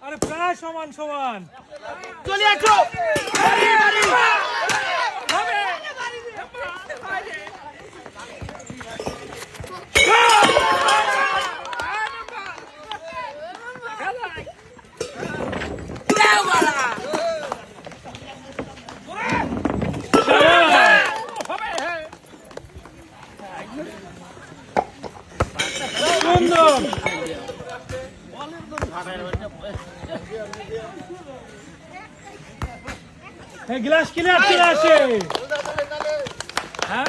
আরে প্রায় সমান সমান চলে আসো গ্লাস ক্লিয়ার চলে আসে হ্যাঁ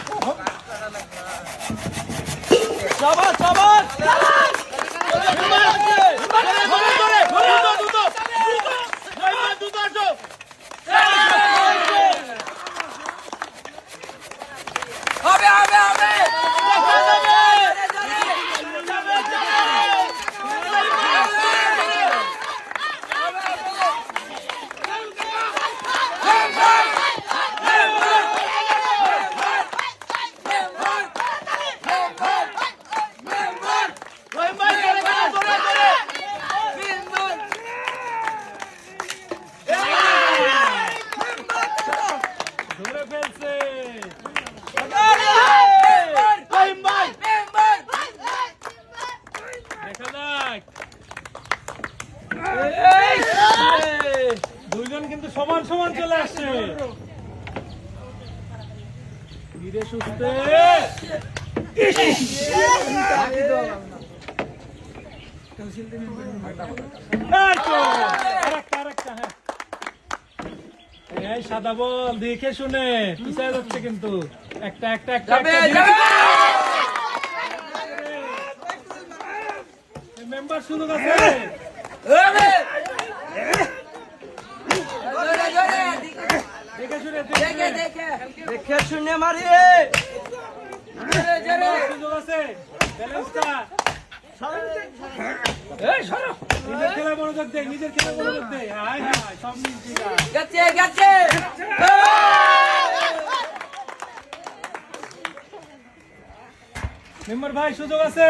সবাস সবাস হবে হবে হবে ধরে ফেলছে দেখা যাক দুইজন কিন্তু সমান সমান চলে আসছে ধীরে সুস্থে সাদা বল দেখে শুনে পিছায় যাচ্ছে কিন্তু একটা একটা একটা মেম্বার সুযোগ আছে দেখে শুনে দেখে শুনে মারি সুযোগ আছে ব্যালেন্সটা নিজের খেলা মনোযোগ দে নিজের খেলা মনোযোগ দে হাই হাই সব গেছে গেছে মেম্বার ভাই সুযোগ আছে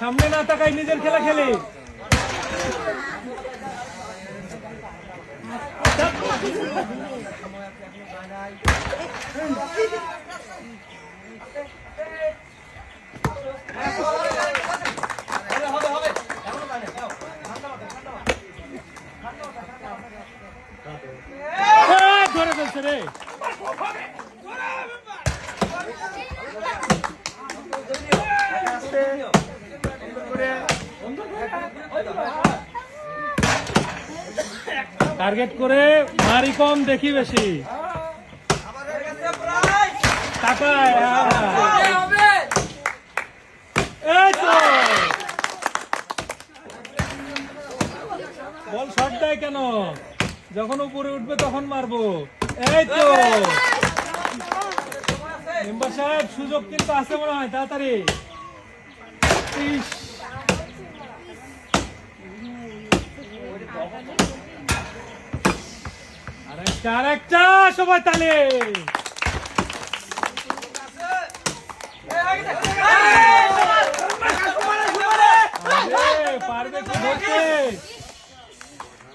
সামনে না তাকাই নিজের খেলা খেলে ধরে ফেলছে রে টার্গেট করে মারি কম দেখি বেশি তাকায় এই তো বল শট দেয় কেন যখন উপরে উঠবে তখন মারবো এই তো মেম্বার সাহেব সুযোগ কিন্তু আছে মনে হয় তাড়াতাড়ি আরেকটা সবাই তালে পারবে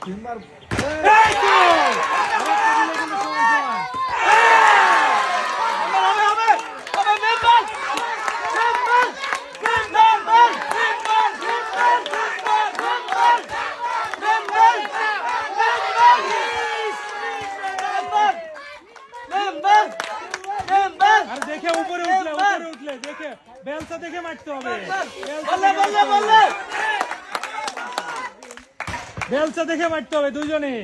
কি ধরতে দেখে উপরে উঠলে দেখে বেলসা দেখে মারতে হবে বেলসা দেখে মারতে হবে দুজনে